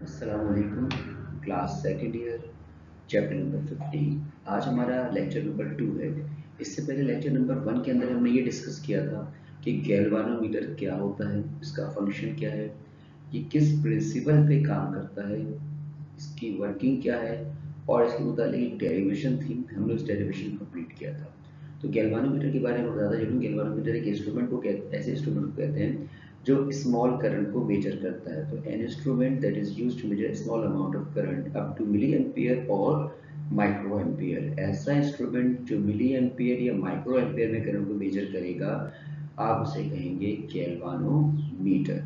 अस्सलाम वालेकुम। Class second year chapter number 50। आज हमारा लेक्चर नंबर 2 है। इससे पहले लेक्चर नंबर 1 के अंदर हमने ये डिस्कस किया था कि गैल्वानोमीटर क्या होता है, इसका फंक्शन क्या है, ये किस प्रिंसिपल पे काम करता है, इसकी वर्किंग क्या है और इसके मुताबिक एक डेरिवेशन थी। हमने उस डेरिवेशन कंप्लीट किया था। तो गैल्वानोमीटर के बारे में बताता चलूँ। गैल्वानोमीटर एक इंस्ट्रूमेंट को ऐसे इंस्ट्रूमेंट को कहते हैं जो स्मॉल करंट को मेजर करता है। तो an instrument that is used to measure small amount of current up to milli ampere और माइक्रो एम्पियर। ऐसा इंस्ट्रूमेंट जो मिली एम्पियर या माइक्रो एम्पियर में करंट को मेजर करेगा, आप उसे कहेंगे गैल्वानोमीटर।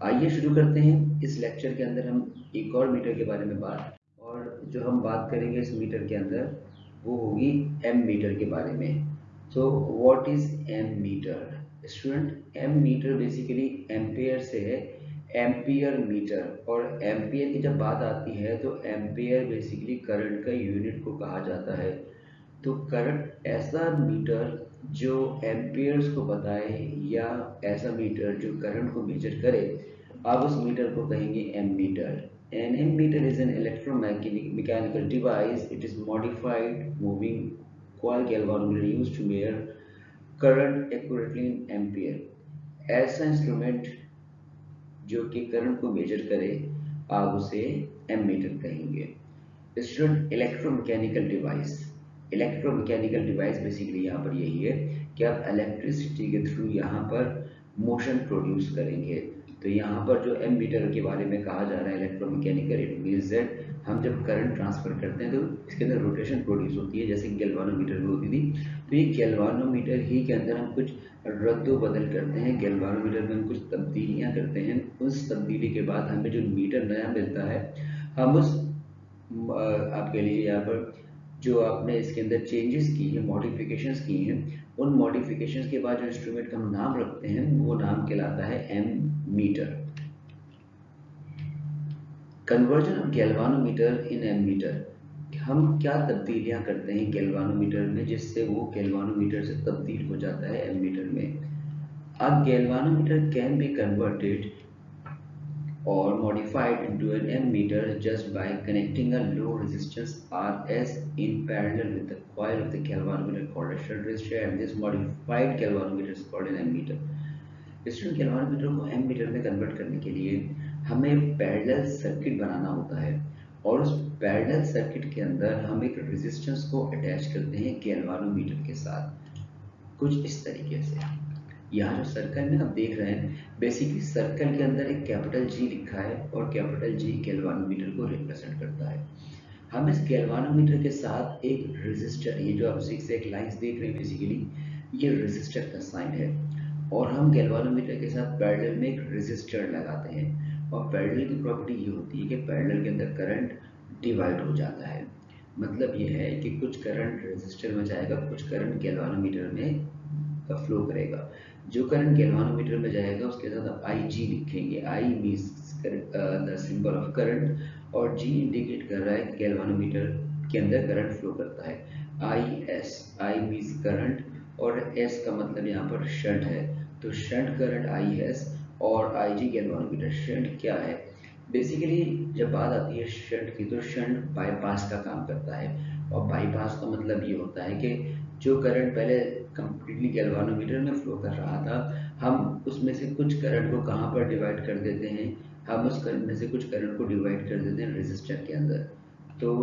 आइए शुरू करते हैं। इस लेक्चर के अंदर हम एक और मीटर के बारे में बात, और जो हम बात करेंगे इस मीटर के अंदर वो होगी एम मीटर के बारे में। तो what is ammeter student? Ammeter basically ampere से है, एम्पियर मीटर। और एम्पियर की जब बात आती है तो एम्पियर बेसिकली करंट का यूनिट को कहा जाता है। तो करंट ऐसा मीटर जो एम्पियर्स को बताए या ऐसा मीटर जो करंट को मेजर करे, आप उस मीटर को कहेंगे ammeter. An ammeter is an electromechanical device. It is modified moving coil galvanometer used to measure current accurately in ampere. ऐसा इंस्ट्रूमेंट जो कि करंट को मेजर करे, आप उसे एमीटर कहेंगे। Student, electromechanical device. Electromechanical device basically यहाँ पर यही है कि आप इलेक्ट्रिसिटी के थ्रू यहाँ पर मोशन प्रोड्यूस करेंगे। तो यहाँ पर जो एम मीटर के बारे में कहा जा रहा है इलेक्ट्रोमैकेनिकल, इट मीन्स दैट हम जब करंट ट्रांसफर करते हैं तो इसके अंदर रोटेशन प्रोड्यूस होती है, जैसे गैल्वानोमीटर में होती थी। तो ये गैल्वानोमीटर ही के अंदर हम कुछ रद्दो बदल करते हैं, गैल्वानोमीटर में हम कुछ तब्दीलियाँ करते हैं। उस तब्दीली के बाद हमें जो मीटर नया मिलता है, हम उस आप कह लीजिए यहाँ पर जो आपने इसके अंदर चेंजेस की हैं, मॉडिफिकेशंस की हैं, उन मॉडिफिकेशंस के बाद जो इंस्ट्रूमेंट का हम नाम रखते हैं वो नाम कहलाता है ammeter. Conversion of galvanometer in ammeter. हम क्या तब्दीलियां करते हैं गैल्वानोमीटर में जिससे वो गैल्वानोमीटर से तब्दील हो जाता है एम मीटर में। अब galvanometer can be converted or modified into an ammeter just by connecting a low resistance Rs in parallel with the coil of the galvanometer called a shunt resistor, and this modified galvanometer is called an ammeter. Student, galvanometer को ammeter में convert करने के लिए हमें parallel circuit बनाना होता है, और उस पैरेलल सर्किट के अंदर हम एक रेजिस्टेंस को अटैच करते हैं गैल्वानोमीटर के साथ, कुछ इस तरीके से। यहाँ जो सर्कल में आप देख रहे हैं, बेसिकली सर्कल के अंदर एक कैपिटल जी लिखा है और कैपिटल जी गैल्वानोमीटर को रिप्रेजेंट करता है। हम इस गैल्वानोमीटर के साथ एक रेजिस्टर, ये जो आप सिक्स लाइंस देख रहे हैं बेसिकली ये रेजिस्टर का साइन है, और हम गैल्वानोमीटर के साथ पैरेलल में एक रेजिस्टर लगाते हैं। और पैरेलल की प्रॉपर्टी ये होती है कि पैरेलल के अंदर करंट डिवाइड हो जाता है। मतलब ये है कि कुछ करंट रेजिस्टर में जाएगा, कुछ करंट गैल्वानोमीटर में फ्लो करेगा। जो करंट गैल्वानोमीटर में जाएगा उसके साथ आप आई जी लिखेंगे। I means the symbol of current, और जी इंडिकेट कर रहा है कि गैल्वानोमीटर के अंदर करंट फ्लो करता है। I S, I means current, और एस का मतलब यहाँ पर शंट है। तो शंट करंट आई एस और आई जी गैल्वानोमीटर। शंट क्या है? बेसिकली जब बात आती है शंट की, तो शंट बाईपास का काम करता है। और बाईपास का मतलब ये होता है कि जो करंट पहले कंप्लीटली गैल्वानोमीटर में फ्लो कर रहा था, हम उसमें से कुछ करंट को कहाँ पर डिवाइड कर देते हैं, हम उस करंट में से कुछ करंट को डिवाइड कर देते हैं रेजिस्टर के अंदर। तो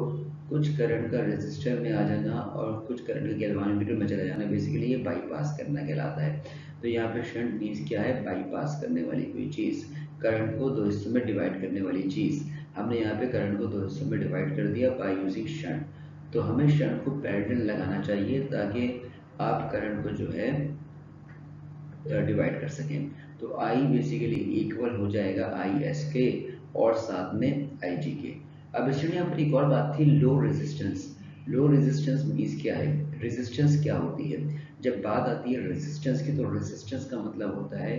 कुछ करंट का रेजिस्टर में आ जाना और कुछ करंट का गैल्वानोमीटर में चला जाना, बेसिकली ये बाईपास करना कहलाता है। तो यहाँ पे शंट मीन्स क्या है? बाईपास करने वाली कोई चीज़, करंट को दो हिस्सों में डिवाइड करने वाली चीज़। हमने यहाँ पे करंट को दो हिस्सों में डिवाइड कर दिया बाय यूजिंग शंट। तो हमें शंट को पैरेलल लगाना चाहिए ताकि आप करंट को जो है डिवाइड कर सकें। तो आई बेसिकली इक्वल हो जाएगा आई एस के और साथ में आई जी के। अब इसमें यहाँ पर एक और बात थी, low resistance. Low resistance means क्या है? रेजिस्टेंस क्या होती है? जब बात आती है रेजिस्टेंस की, तो रेजिस्टेंस का मतलब होता है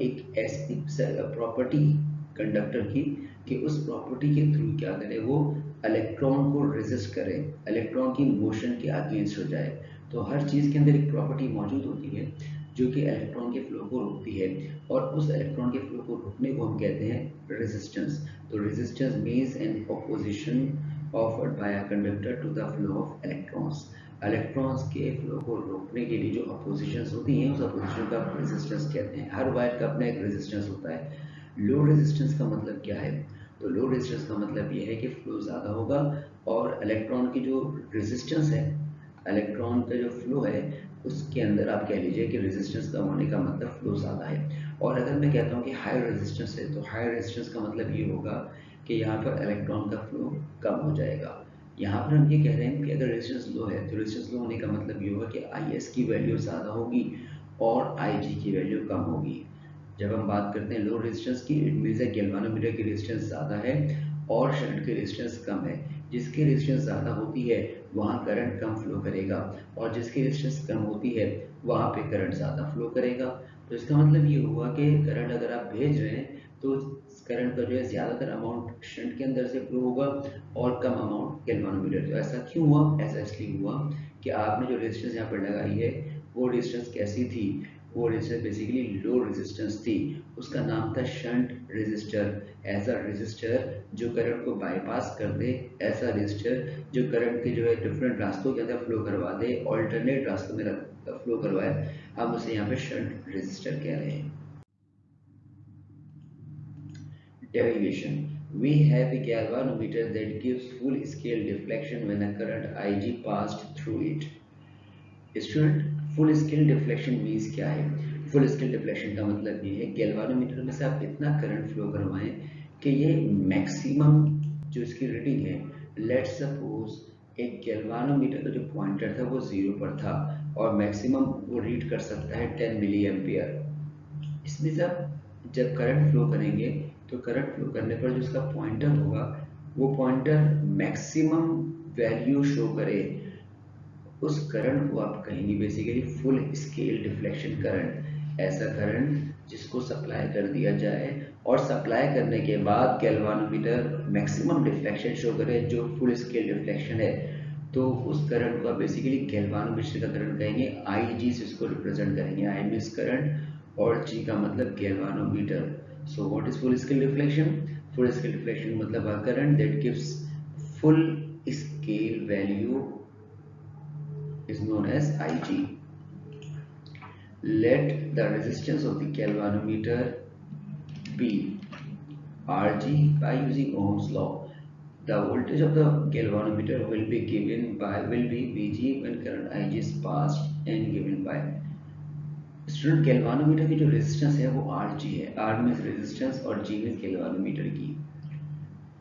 एक ऐसी प्रॉपर्टी कंडक्टर की कि उस प्रॉपर्टी के थ्रू क्या करे, वो इलेक्ट्रॉन को रेजिस्ट करे, इलेक्ट्रॉन की मोशन के अगेंस्ट हो जाए। तो हर चीज़ के अंदर एक प्रॉपर्टी मौजूद होती है जो कि इलेक्ट्रॉन के फ्लो को रोकती है, और उस इलेक्ट्रॉन के फ्लो को रोकने को हम कहते हैं रेजिस्टेंस। तो resistance means an opposition offered by a conductor to the flow of electrons. Electrons के फ्लो को रोकने के लिए जो अपोजिशंस होती हैं, उस अपोजिशन का रेजिस्टेंस कहते हैं। हर वायर का अपना एक रेजिस्टेंस होता है। लो रेजिस्टेंस का मतलब क्या है? तो लो रेजिस्टेंस का मतलब ये है कि फ्लो ज़्यादा होगा, और इलेक्ट्रॉन की जो रेजिस्टेंस है, इलेक्ट्रॉन का जो फ्लो है, उसके अंदर आप कह लीजिए कि रेजिस्टेंस कम होने का मतलब फ्लो ज़्यादा है। और अगर मैं कहता हूँ कि हाई रेजिस्टेंस है, तो हाई रेजिस्टेंस का मतलब ये होगा कि यहाँ पर इलेक्ट्रॉन का फ्लो कम हो जाएगा। यहाँ पर हम ये कह रहे हैं कि अगर रेजिस्टेंस लो है, तो रेजिस्टेंस लो होने का मतलब ये होगा कि आई एस की वैल्यू ज़्यादा होगी और आई जी की वैल्यू कम होगी। जब हम बात करते हैं लो रेजिस्टेंस की, इट मीन्स है गैल्वानोमीटर की रेजिस्टेंस ज़्यादा है और शंट की रेजिस्टेंस कम है। जिसकी रेजिस्टेंस ज़्यादा होती है वहाँ करंट कम फ्लो करेगा, और जिसकी रेजिस्टेंस कम होती है वहाँ पे करंट ज़्यादा फ्लो करेगा। तो इसका मतलब ये हुआ कि करंट अगर आप भेज रहे हैं, तो करंट का जो है ज़्यादातर अमाउंट शंट के अंदर से फ्लो होगा और कम अमाउंट गैल्वानोमीटर। तो ऐसा क्यों हुआ? ऐसा इसलिए हुआ कि आपने जो रेजिस्टेंस यहाँ पर लगाई है, वो रेजिस्टेंस कैसी थी? वो रेजिस्टेंस बेसिकली लो रेजिस्टेंस थी। उसका नाम था शंट रेजिस्टर। ऐसा रेजिस्टर जो करंट को बाईपास कर दे, ऐसा रेजिस्टर जो करंट के जो है डिफरेंट रास्तों के अंदर फ्लो करवा दे, ऑल्टरनेट रास्तों में फ्लो करवाए, हम उसे यहाँ पे शंट रेजिस्टर कह रहे हैं। Derivation. We have a galvanometer that gives full scale deflection when a current Ig passed through it. Student, full scale deflection means क्या है? फुल स्केल डिफ्लेक्शन का मतलब ये है गैल्वानोमीटर में से आप इतना करंट फ्लो करवाएं कि ये मैक्सिमम जो इसकी रीडिंग है, लेट्स सपोज एक गैल्वानोमीटर का जो पॉइंटर था वो 0 पर था, और मैक्सिमम वो रीड कर सकता है 10 मिली एम्पियर। इसमें से आप जब करंट फ्लो करेंगे, तो करंट फ्लो करने पर जो उसका पॉइंटर होगा, वो पॉइंटर मैक्सिमम वैल्यू शो करे, उस करंट को आप कहेंगे basically full scale deflection current. ऐसा करंट जिसको सप्लाई कर दिया जाए और सप्लाई करने के बाद गैल्वानोमीटर मैक्सिमम डिफ्लेक्शन शो करे, जो फुल स्केल डिफ्लेक्शन है, तो उस करंट को आप बेसिकली गैल्वानोमीटर का करंट कहेंगे। आई जी से इसको रिप्रेजेंट करेंगे। आई मीन्स करंट और जी का मतलब galvanometer. So what is full scale deflection? Full scale deflection मतलब a current that gives full scale value is known as Ig. Let the resistance of the galvanometer be Rg by using Ohm's law. The voltage of the galvanometer will be Vg when current Ig is passed and given by student. Galvanometer की जो resistance है वो Rg है। R means resistance और G means galvanometer की।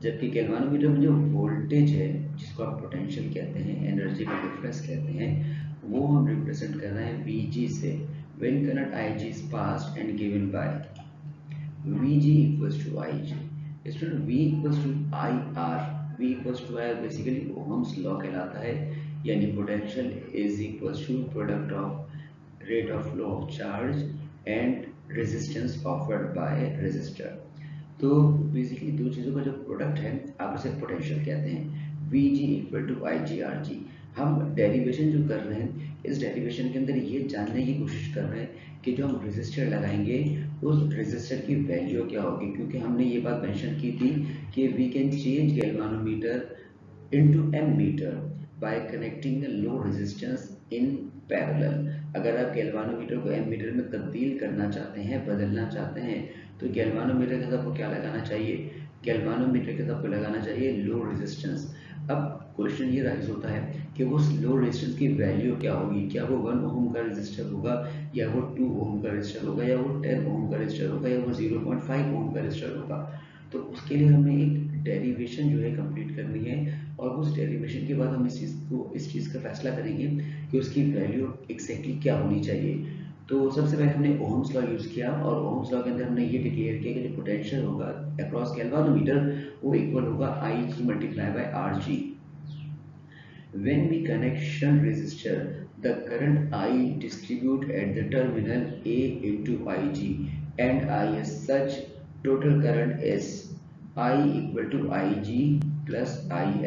जबकि galvanometer में जो वोल्टेज है, जिसको आप पोटेंशियल कहते हैं, एनर्जी का डिफरेंस कहते हैं, वो हम रिप्रेजेंट कर रहे हैं Vg से। When current Ig is passed and given by Vg equals to Ig। Student, V equals to IR, V equals to IR basically Ohm's law कहलाता है, यानी potential is equals to product of rate of flow of charge and resistance offered by resistor. तो basically दो चीज़ों का जो product है, आप उसे पोटेंशियल कहते हैं। V G equal to I G R G. हम डेरिवेशन जो कर रहे हैं, इस डेरिवेशन के अंदर ये जानने की कोशिश कर रहे हैं कि जो हम रेजिस्टर लगाएंगे, उस रेजिस्टर की वैल्यू क्या होगी, क्योंकि हमने ये बात मेंशन की थी कि we can change galvanometer into ammeter by connecting a low resistance in parallel. अगर आप गैल्वानोमीटर को एमीटर में तब्दील करना चाहते हैं, बदलना चाहते हैं, तो गैल्वानोमीटर के साथ आपको क्या लगाना चाहिए? गैल्वानोमीटर के साथ आपको लगाना चाहिए लो रेजिस्टेंस। अब क्वेश्चन ये राइज होता है कि वो लो रेजिस्टेंस की वैल्यू क्या होगी? क्या वो 1 ओम का रेजिस्टर होगा, या वो 2 ओम का रेजिस्टर होगा, या वो 10 ओम का रेजिस्टर होगा, या वो 0.5 ओम का रेजिस्टर होगा? तो उसके लिए हमें एक डेरिवेशन जो है कंप्लीट करनी है, और उस डेरिवेशन के बाद हम इस चीज़ का फैसला करेंगे कि उसकी वैल्यू एग्जैक्टली क्या होनी चाहिए। तो सबसे पहले हमने ओहम्स लॉ यूज़ किया, और ओहम्स लॉ के अंदर हमने ये डिक्लेयर किया कि जो पोटेंशियल होगा अक्रॉस गैल्वानोमीटर, वो इक्वल होगा I G multiply by R G. When we connect shunt resistor, the current I distribute at the terminal A into Ig and I as such total current is I equal to Ig plus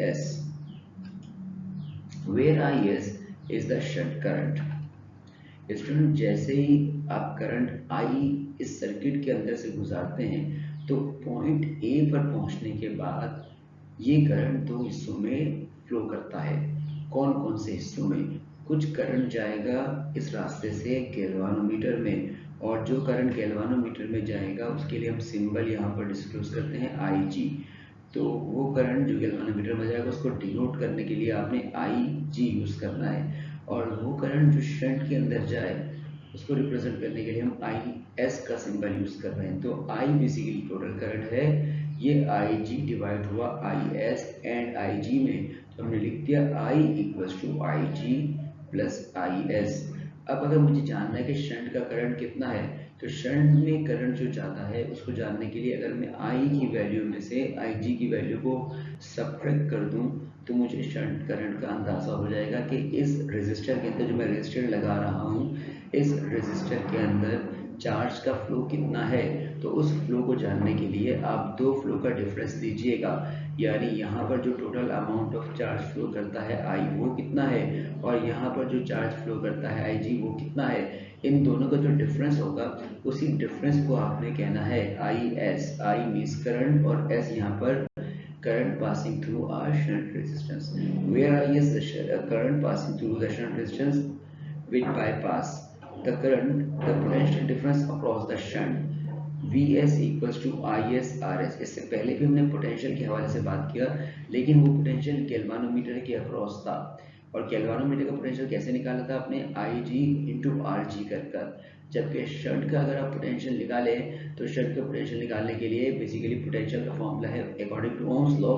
Is, where Is the shunt current. Student जैसे ही आप current I इस circuit के अंदर से गुजारते हैं तो point A पर पहुंचने के बाद ये करंट दो हिस्सों में फ्लो करता है। कौन कौन से हिस्सों में? कुछ करंट जाएगा इस रास्ते से गैल्वानोमीटर में, और जो करंट गैल्वानोमीटर में जाएगा उसके लिए हम सिंबल यहाँ पर डिस्क्लोज करते हैं आई जी। तो वो करंट जो गैल्वानोमीटर में जाएगा उसको डिनोट करने के लिए आपने आई जी यूज़ करना है, और वो करंट जो शंट के अंदर जाए उसको रिप्रेजेंट करने के लिए हम आई एस का सिंबल यूज़ कर रहे हैं। तो आई बेसिकली टोटल करंट है, ये आई जी डिवाइड हुआ आई एस, एंड आई जी में तो हमने लिख दिया I equals to I G plus I S. अब अगर मुझे जानना है कि शंट का करंट कितना है, तो शंट में करंट जो जाता है उसको जानने के लिए अगर मैं आई की वैल्यू में से आई जी की वैल्यू को सब्ट्रैक्ट कर दूं तो मुझे शंट करंट का अंदाज़ा हो जाएगा कि इस रेजिस्टर के अंदर जो मैं रेजिस्टर लगा रहा हूँ इस रेजिस्टर के अंदर चार्ज का फ्लो कितना है। तो उस फ्लो को जानने के लिए आप दो फ्लो का डिफरेंस दीजिएगा, यानी यहाँ पर जो total amount of charge flow करता है आई वो कितना है, और यहाँ पर जो चार्ज फ्लो करता है आई जी वो कितना है। इन दोनों का जो डिफरेंस होगा उसी डिफरेंस को आपने कहना है I S. I means current और एस यहाँ पर current passing through a shunt resistance. Where I is the current passing through the shunt resistance with bypass the current, the potential difference across the shunt Vs equals to Is Rs। इससे पहले भी हमने potential के हवाले से बात किया, लेकिन वो पोटेंशियल गैल्वानोमीटर के अक्रॉस था, और गैल्वानोमीटर का पोटेंशियल कैसे निकाला था आपने आई जी इंटू आर जी कर। जबकि शंट का अगर आप पोटेंशियल निकालें तो शंट का पोटेंशियल निकालने के लिए बेसिकली पोटेंशियल का फॉर्मूला है according to Ohm's law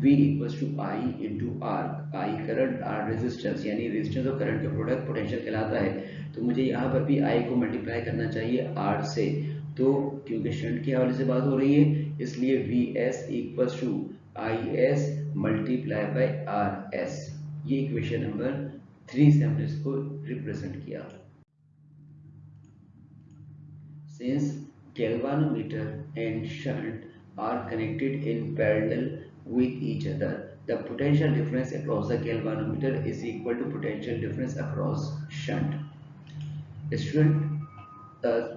V equals to I into R. I current, R resistance, यानी रेजिस्टेंस और करंट का प्रोडक्ट पोटेंशियल कहलाता है। तो मुझे यहाँ पर भी आई को मल्टीप्लाई करना चाहिए आर से, तो क्योंकि शंट के हवाले से बात हो रही है इसलिए V S equals to I S multiply by R S. ये इक्वेशन नंबर 3 से हमने इसको रिप्रेजेंट किया। Since galvanometer and shunt are connected in parallel with each other, the potential difference across the galvanometer is equal to potential difference across shunt। Student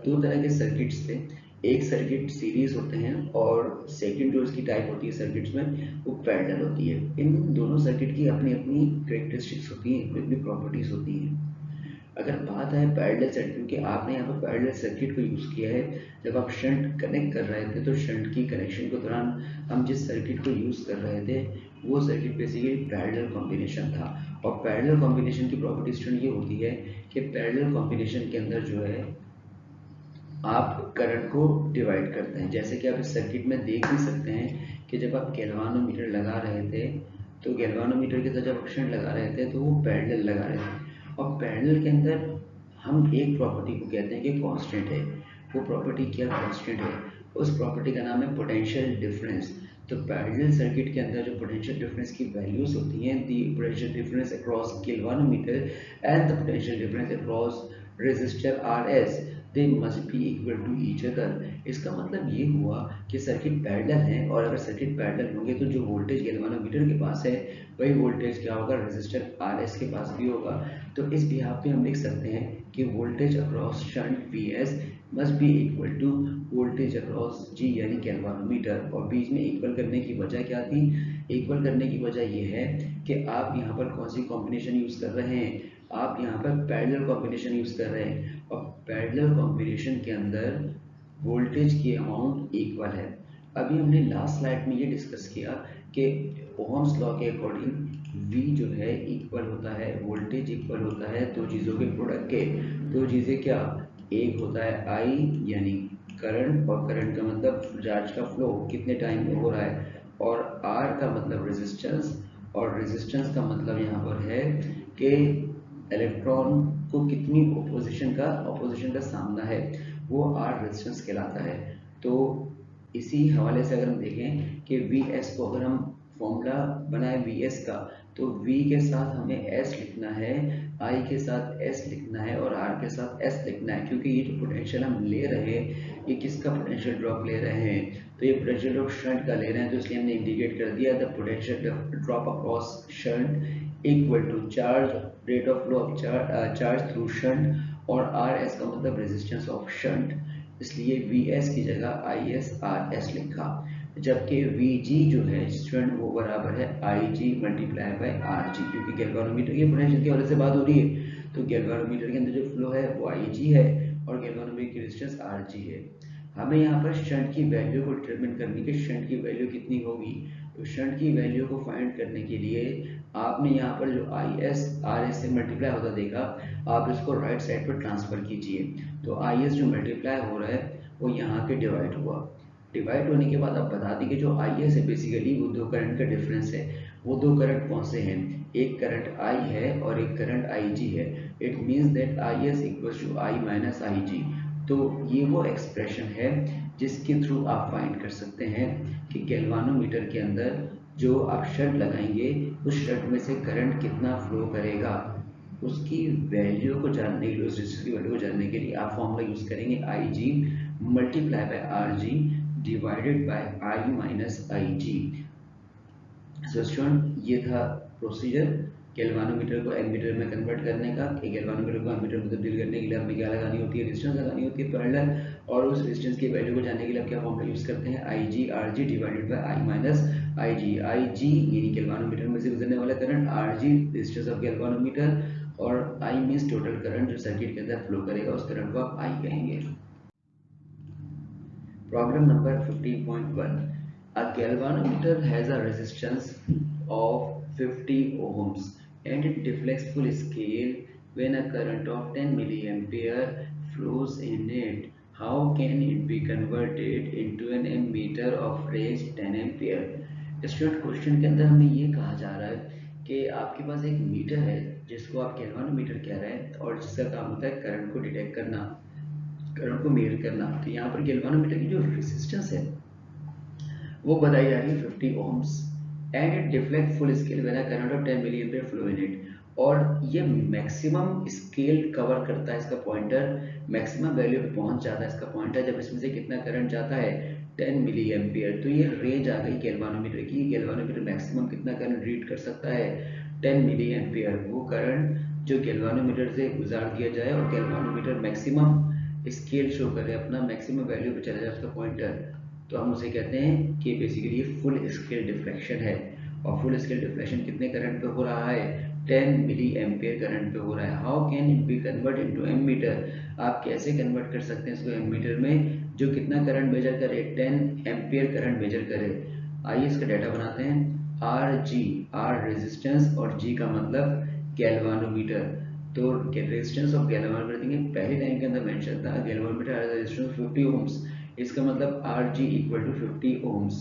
दो तरह के circuits थे, एक सर्किट सीरीज होते हैं और सेकंड जो उसकी टाइप होती है सर्किट्स में वो पैरेलल होती है। इन दोनों सर्किट की अपनी अपनी करेक्टरिस्टिक्स होती हैं, अपनी प्रॉपर्टीज होती हैं। अगर बात है पैरेलल सर्किट, क्योंकि आपने यहाँ पर पैरेलल सर्किट को यूज़ किया है, जब आप शंट कनेक्ट कर रहे थे तो शंट की कनेक्शन के दौरान हम जिस सर्किट को यूज़ कर रहे थे वो सर्किट बेसिकली पैरेलल कॉम्बिनेशन था। और पैरेलल कॉम्बिनेशन की प्रॉपर्टी स्टूडेंट ये होती है कि पैरेलल कॉम्बिनेशन के अंदर जो है आप करंट को डिवाइड करते हैं। जैसे कि आप इस सर्किट में देख भी सकते हैं कि जब आप गैल्वानोमीटर लगा रहे थे तो गैल्वानोमीटर के साथ जब आप शंट लगा रहे थे तो वो पैरेलल लगा रहे थे, और पैरेलल के अंदर हम एक प्रॉपर्टी को कहते हैं कि कांस्टेंट है। वो प्रॉपर्टी क्या कांस्टेंट है? उस प्रॉपर्टी का नाम है पोटेंशियल डिफरेंस। तो पैरेलल सर्किट के अंदर जो पोटेंशियल डिफरेंस की वैल्यूज होती हैं, the potential difference across galvanometer and the potential difference across resistor R S, they must be equal to each other. इसका मतलब ये हुआ कि सर्किट पैरेलल है, और अगर सर्किट पैरेलल होंगे तो जो वोल्टेज गैल्वानोमीटर के पास है वही वोल्टेज क्या होगा रेजिस्टर आर एस के पास भी होगा। तो इस बिहाफ पे हम लिख सकते हैं कि voltage across shunt V S must be equal to voltage across G यानी गैल्वानोमीटर। और बीच में इक्वल करने की वजह क्या थी? इक्वल करने की वजह यह है कि आप यहाँ पर कौन सी कॉम्बिनेशन यूज़ कर रहे हैं, आप यहाँ पर पैरेलल कॉम्बिनेशन यूज़ कर रहे हैं, और पैरेलल कॉम्बिनेशन के अंदर वोल्टेज की अमाउंट इक्वल है। अभी हमने लास्ट स्लाइड में ये डिस्कस किया कि ओहम्स लॉ के अकॉर्डिंग V जो है इक्वल होता है, वोल्टेज इक्वल होता है दो चीज़ों के प्रोडक्ट के। दो चीज़ें क्या? एक होता है I यानी करंट, और करंट का मतलब चार्ज का फ्लो कितने टाइम में हो रहा है, और R का मतलब रेजिस्टेंस, और रेजिस्टेंस का मतलब यहाँ पर है कि इलेक्ट्रॉन को कितनी ऑपोजिशन का सामना है, वो R रेजिस्टेंस कहलाता है। तो इसी हवाले से अगर हम देखें कि Vs को अगर हम फॉर्मूला बनाए Vs का, तो V के साथ हमें S लिखना है, I के साथ S लिखना है, और R के साथ S लिखना है, क्योंकि ये जो पोटेंशियल हम ले रहे हैं ये किसका पोटेंशियल ड्रॉप ले रहे हैं? तो ये पोटेंशियल ड्रॉप शंट का ले रहे हैं, तो इसलिए हमने इंडिकेट कर दिया the potential drop across shunt equal to charge rate of flow of charge through shunt और आर एस का मतलब रेजिस्टेंस ऑफ शंट, इसलिए वी एस की जगह आई एस आर एस लिखा। जबकि वी जी जो है स्टूडेंट वो बराबर है I G multiply by R जी, क्योंकि गैल्वानोमीटर की पोटेंशियल की वजह से बात हो रही है, तो गैल्वानोमीटर के अंदर जो फ्लो है वो आई जी है और गैल्वानोमीटर की रेजिस्टेंस आर जी है। हमें यहाँ पर शंट की वैल्यू को डिटरमिन करनी है, शंट की वैल्यू कितनी होगी। तो शंट की वैल्यू को फाइंड करने के लिए आपने यहाँ पर जो आई एस आर एस से मल्टीप्लाई होता देखा, आप इसको राइट साइड पर ट्रांसफर कीजिए। तो आई एस जो मल्टीप्लाई हो रहा है वो यहाँ के डिवाइड हुआ, डिवाइड होने के बाद आप बता दी कि जो आई एस है बेसिकली वो दो करंट का डिफरेंस है। वो दो करंट कौन से हैं, एक करंट आई है और एक करंट आई जी है। It means that I S equals to I minus I G. तो ये वो एक्सप्रेशन है जिसके थ्रू आप फाइंड कर सकते हैं कि गैल्वानोमीटर के अंदर जो आप शर्ट लगाएंगे उस शर्ट में से करंट कितना फ्लो करेगा, उसकी वैल्यू को जानने के लिए, उस रेजिस्टेंस की वैल्यू को जानने के लिए आप फॉर्मूला यूज करेंगे I G multiply by R G divided by I minus I G. So student ये था प्रोसीजर गैल्वानोमीटर को एमीटर में कन्वर्ट करने का, कि गैल्वानोमीटर को एमीटर में तब्दील करने के लिए हमें क्या लगानी होती है, रेजिस्टेंस लगानी होती है पैरेलल, और उस रेजिस्टेंस की वैल्यू को जानने के लिए आप क्या फॉर्मूला यूज करते हैं, I G R G divided by I minus I G. I G यानी गैल्वानोमीटर में से गुजरने वाला current, R G resistance of galvanometer, और आई मींस टोटल करंट जो सर्किट के अंदर फ्लो करेगा उस करंट को आप आई कहेंगे। Problem number 15.1. A galvanometer has a resistance of 50 ohms and it deflects full scale when a current of 10 milliampere flows in it. How can it be converted into an ammeter of range 10 ampere? Student question के अंदर हमें ये कहा जा रहा है कि आपके पास एक मीटर है जिसको आप गैल्वानोमीटर कह रहे हैं और जिसका काम होता है करंट को डिटेक्ट करना, करंट को मेजर करना। तो यहाँ पर गैल्वानोमीटर की जो रेजिस्टेंस है वो बताई जा रही है 50 ohms and it deflect full scale when a current of 10 milli ampere flow in it. और ये मैक्सिमम स्केल कवर करता है, इसका पॉइंटर मैक्सिमम वैल्यू पे पहुंच जाता है इसका पॉइंटर जब इसमें से कितना करंट जाता है 10 मिली एम्पीयर। तो ये रेंज आ गई गैल्वानोमीटर की, गैल्वानोमीटर मैक्सिमम कितना करंट रीड कर सकता है 10 मिली एम्पीयर। वो करंट जो गैल्वानोमीटर से गुजार दिया जाए और गैल्वानोमीटर मैक्सिमम स्केल शो करे, अपना मैक्सिमम वैल्यू पे चला जाए उसका पॉइंटर, तो हम उसे कहते हैं कि बेसिकली ये फुल स्केल डिफ्लेक्शन है। और फुल स्केल डिफ्लेक्शन कितने करंट पे हो रहा है, 10 मिली एम्पियर करंट पे हो रहा है। How can it be convert into ammeter, आप कैसे कन्वर्ट कर सकते हैं इसको एमीटर में जो कितना करंट मेजर करे, 10 एम्पियर करंट मेजर करे। आइए इसका डाटा बनाते हैं। आर जी, आर रेजिस्टेंस और जी का मतलब गैल्वानोमीटर। तो रेजिस्टेंस ऑफ गैल्वानोमीटर देंगे, पहले लाइन के अंदर मेंशन था galvanometer has a resistance 50 ohms, इसका मतलब R G equal to 50 ohms.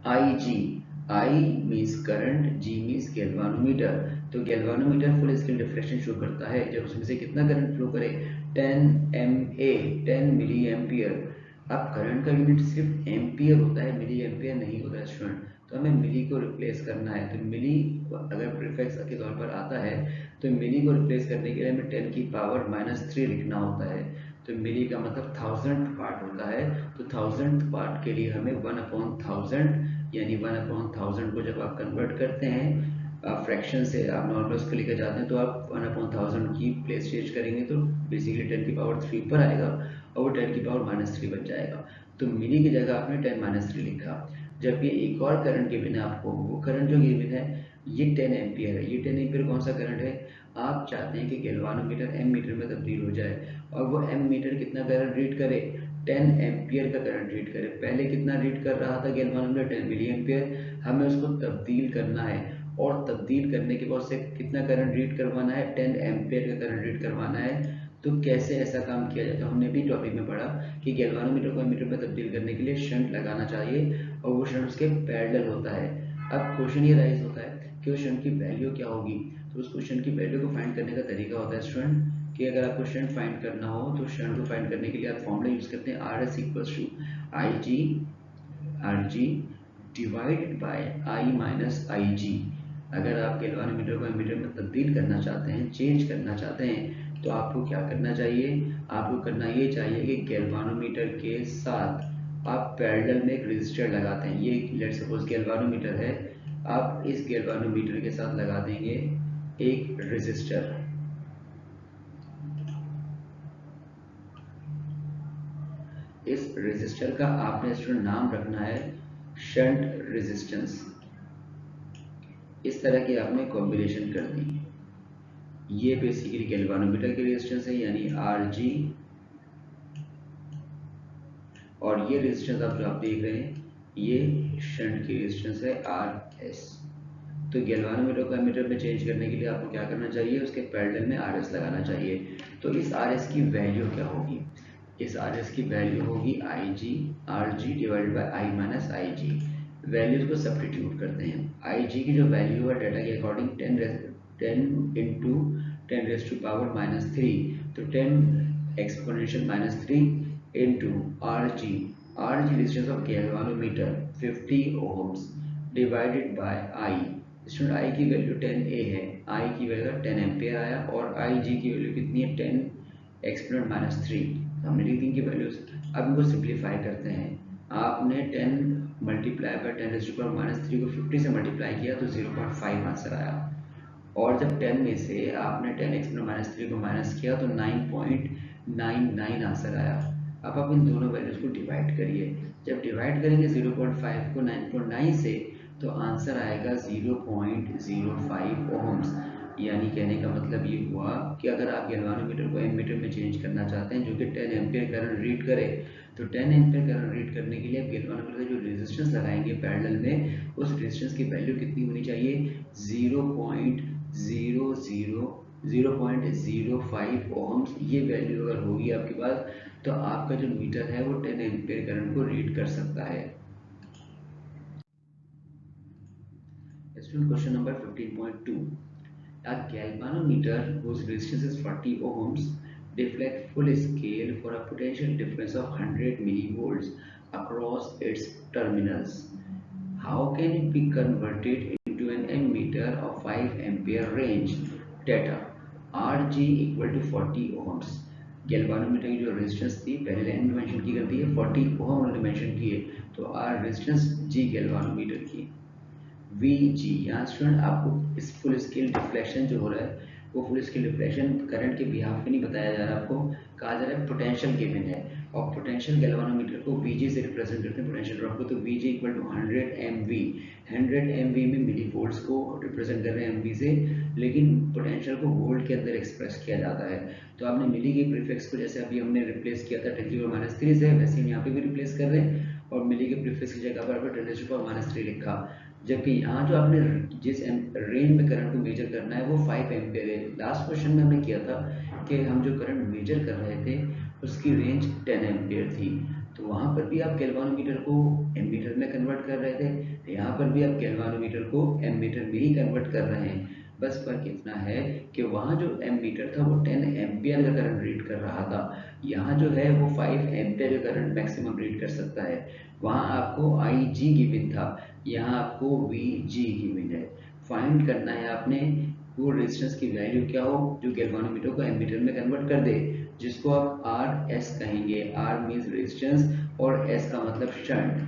I G, I means current, G means galvanometer. तो galvanometer full scale deflection show करता है जब उसमें से कितना करंट फ्लो करे, 10 एम ए, 10 मिली एम्पियर। अब करंट का यूनिट सिर्फ एम्पियर होता है, मिली एम्पियर नहीं होता है स्टूडेंट, तो हमें मिली को रिप्लेस करना है। तो मिली अगर प्रीफिक्स के तौर पर आता है तो मिली को रिप्लेस करने के लिए हमें 10 की पावर -3 लिखना होता है। तो मिली का मतलब 1000 पार्ट होता है, तो 1000 पार्ट के लिए हमें 1/1000 यानी 1/1000 को जब आप कन्वर्ट करते हैं फ्रैक्शन से, आप नॉर्मल उसको लेकर जाते हैं तो आप 1/1000 की प्लेस चेंज करेंगे तो बेसिकली 10 की पावर 3 ऊपर आएगा और वो 10 की पावर -3 बन जाएगा। तो मिली की जगह आपने 10 -3 लिखा। जबकि एक और करंट गिवन है आपको, वो करंट जो गिवन है ये 10 एम्पियर है। ये 10 एम्पियर कौन सा करंट है, आप चाहते हैं कि गैल्वानोमीटर एम मीटर में तब्दील हो जाए और वो एम मीटर कितना करंट रीड करे, 10 एम्पियर का करंट रीड करे। पहले कितना रीड कर रहा था गैल्वानोमीटर, 10 मिली एम्पियर। हमें उसको तब्दील करना है और तब्दील करने के बाद से कितना करंट रीड करवाना है, 10 एम्पियर का करंट रीड करवाना है। तो कैसे ऐसा काम किया जाता है, हमने भी टॉपिक में पढ़ा कि गैल्वानोमीटर को एमीटर में तब्दील करने के लिए शंट लगाना चाहिए और वो शंट उसके पैरेलल होता है। अब क्वेश्चन ये राइज होता है कि उस शंट की वैल्यू क्या होगी। तो उस क्वेश्चन की वैल्यू को फाइंड करने का तरीका होता है स्टूडेंट कि अगर आपको शंट फाइंड करना हो तो शंट को फाइंड करने के लिए आप फॉर्मूला यूज करते हैं R S equals to I G divided by I minus I G. अगर आप गैल्वानोमीटर को एमीटर में तब्दील करना चाहते हैं, चेंज करना चाहते हैं, तो आपको क्या करना चाहिए, आपको करना ये चाहिए कि गैल्वानोमीटर के साथ आप पैरेलल में एक रेजिस्टर लगाते हैं। ये लेट्स सपोज गैल्वानोमीटर है, आप इस गैल्वानोमीटर के साथ लगा देंगे एक रेजिस्टर। इस रेजिस्टर का आपने स्टूडेंट नाम रखना है शंट रेजिस्टेंस। इस तरह की आपने कॉम्बिनेशन कर दी। ये बेसिकली गैल्वानोमीटर की रेजिस्टेंस है यानी आर जी, और ये रेजिस्टेंस आप जो आप देख रहे हैं ये शंट की रेजिस्टेंस है आर एस। तो गैल्वानोमीटर को एमीटर में चेंज करने के लिए आपको क्या करना चाहिए, उसके पैरेलल में आर एस लगाना चाहिए। तो इस आर एस की वैल्यू क्या होगी, इस आर एस की वैल्यू होगी I G R G divided by I minus I G. Values को सब्स्टिट्यूट करते हैं। आई जी की जो वैल्यू है डाटा के अकॉर्डिंग 10 इंटू 10⁻³ तो 10 exponential -3 into R G resistance of galvanometer 50 ohms divided by I. Student I की वैल्यू 10 है, आई की वैल्यू 10 एम्पियर आया, और आई जी की वैल्यू कितनी है 10 एक्सपोनेंट -3। हमने लिख दी इनकी वैल्यूज। अब इनको सिंप्लीफाई करते हैं। आपने 10 मल्टीप्लाई बाय 10⁻³ को 50 से मल्टीप्लाई किया तो 0.5 आंसर आया, और जब 10 में से आपने 10 एक्सपोनेंट -3 को माइनस किया तो 9.99 आंसर आया। अब आप इन दोनों वैल्यूज को डिवाइड करिए। जब डिवाइड करेंगे 0.5 को 9.9 से तो आंसर आएगा 0.05 ओम्स। यानी कहने का मतलब ये हुआ कि अगर आप गैल्वानोमीटर को एमीटर में चेंज करना चाहते हैं जो कि 10 एम्पियर करंट रीड करे, तो 10 एम्पियर करंट रीड करने के लिए आप गैल्वानोमीटर का जो रेजिस्टेंस लगाएंगे पैरेलल में, उस रेजिस्टेंस की वैल्यू कितनी होनी चाहिए, 0.05 ओम्स। ये वैल्यू अगर होगी आपके पास तो आपका जो मीटर है वो 10 एम्पियर करंट को रीड कर सकता है। Question number 15.2. A galvanometer whose resistance is 40 ohms deflects full scale for a potential difference of 100 millivolts across its terminals. How can it be converted into an ammeter of 5 ampere range? Data Rg equal to 40 ohms. Galvanometer की जो resistance थी पहले line में mention की करती है 40 ओम उन्होंने mention की है, तो आर रेजिस्टेंस जी गैल्वानोमीटर की वी जी। यहाँ स्टूडेंट आपको इस फुल स्केल डिफ्लेक्शन जो हो रहा है वो फुल स्केल डिफ्लेक्शन करंट के बिहाफ में नहीं बताया जा रहा, आपको कहा जा रहा है पोटेंशियल गिवन है, और पोटेंशियल गैल्वानोमीटर को वीजी से रिप्रेजेंट करते हैं पोटेंशियल ड्रॉप को। तो VG equal to 100 mV, 100 mV में मिली वोल्ट्स को रिप्रेजेंट कर रहे हैं एमवी से, लेकिन पोटेंशियल को वोल्ट के अंदर एक्सप्रेस किया जाता है। तो आपने मिली के प्रीफिक्स को जैसे अभी हमने रिप्लेस किया था 10⁻³ से, वैसे हम यहाँ पे भी रिप्लेस कर रहे हैं, और मिली के प्रीफिक्स की जगह पर 10⁻³ लिखा। जबकि यहाँ जो आपने जिस रेंज में करंट को मेजर करना है वो 5 एम्पियर है। लास्ट क्वेश्चन में हमने किया था कि हम जो करंट मेजर कर रहे थे उसकी रेंज 10 एम्पियर थी, तो वहाँ पर भी आप गैल्वानोमीटर को एमीटर में कन्वर्ट कर रहे थे, यहाँ पर भी आप गैल्वानोमीटर को एमीटर में ही कन्वर्ट कर रहे हैं। बस फर्क इतना है कि वहाँ जो एमीटर था वो 10 एम्पियर का करंट रीड कर रहा था, यहाँ जो है वो 5 एम्पियर का करंट मैक्सिमम रीड कर सकता है। वहाँ आपको आई जी गिवन था, यहाँ आपको वी जी गिवन है। फाइंड करना है आपने वो रेजिस्टेंस की वैल्यू क्या हो जो गैल्वानोमीटर को एमीटर में कन्वर्ट कर दे, जिसको आप आर एस कहेंगे। आर मीन्स रेजिस्टेंस और एस का मतलब शंट।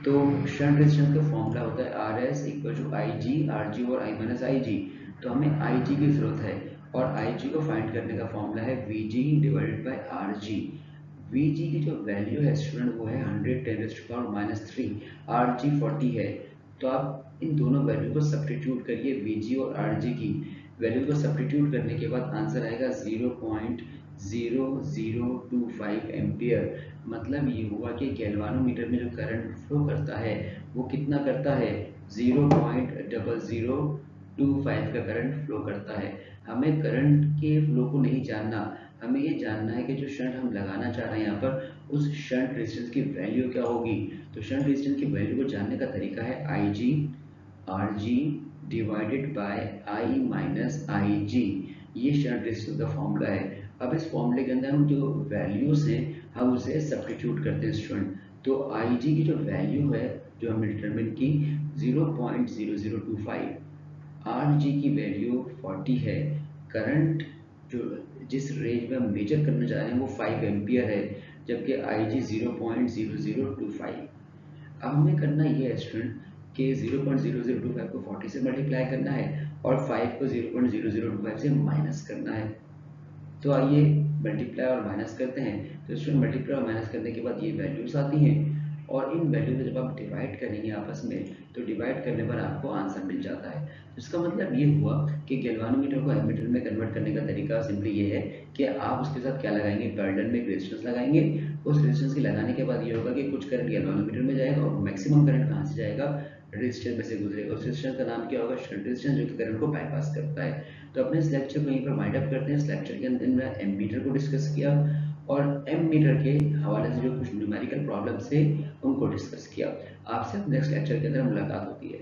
तो शंट रेजिस्टेंस का फॉर्मूला होता है R S equal to I G, R G और आई माइनस आई जी। तो हमें आई जी की जरूरत है, और आई जी को फाइंड करने का फॉर्मूला है we ji divided by R G. We जी की जो वैल्यू है स्टूडेंट वो है 100 10⁻³ आर जी 40 है। तो आप इन दोनों वैल्यू को सब्स्टिट्यूट करिए, वी जी और आर जी की वैल्यू को सब्स्टिट्यूट करने के बाद आंसर आएगा 0.0025 एम्पियर। मतलब ये हुआ कि गैल्वानोमीटर में जो करंट फ्लो करता है वो कितना करता है, 0.0025 का करंट फ्लो करता है। हमें करंट के फ्लो को नहीं जानना, हमें ये जानना है कि जो शंट हम लगाना चाह रहे हैं यहाँ पर उस शंट रेजिस्टेंस की वैल्यू क्या होगी। तो शंट रेजिस्टेंस की वैल्यू को जानने का तरीका है I G R G divided by I minus I G. ये शंट रेजिस्टेंस का फॉर्मूला है। अब इस फॉर्मूले के अंदर हम जो वैल्यूज हैं हम उसे सब्स्टिट्यूट करते हैं स्टूडेंट। तो आई जी की जो वैल्यू है जो हमने डिटरमिन की 0.0025, आर जी की वैल्यू 40 है, करंट जो जिस रेंज में हम मेजर करना चाह रहे हैं वो 5 एम्पियर है, जबकि आई जी 0.0025। अब हमें करना ये है स्टूडेंट कि 0.0025 को 40 से मल्टीप्लाई करना है और 5 को 0.0025 से माइनस करना है। तो आइए मल्टीप्लाई और माइनस करते हैं। तो तो स्टूडेंट मल्टीप्लाई और माइनस करने के बाद ये वैल्यूज आती हैं, और इन वैल्यू को जब आप डिवाइड करेंगे आपस में, तो डिवाइड करने पर आपको आंसर मिल जाता है। तो इसका मतलब ये हुआ कि गैल्वानोमीटर को एमीटर में कन्वर्ट करने का तरीका सिंपली ये है कि आप उसके साथ क्या लगाएंगे, पैरेलल में एक रेजिस्टेंस लगाएंगे। उस रेजिस्टेंस के लगाने के बाद ये होगा कि कुछ करंट गैल्वानोमीटर में जाएगा, और मैक्सिमम करंट कहाँ से जाएगा, रेजिस्टेंस में से गुजरेगा। उस रेजिस्टेंस का नाम क्या होगा, शंट रेजिस्टेंस, जो कि करंट को बाईपास करता है। तो अपने इस लेक्चर को यहीं पर वाइंड अप करते हैं। इस लेक्चर के अंदर हमने एमीटर को डिस्कस किया, और एमीटर के हवाले से जो कुछ न्यूमेरिकल प्रॉब्लम्स थे उनको डिस्कस किया। आपसे नेक्स्ट लेक्चर के अंदर मुलाकात होती है।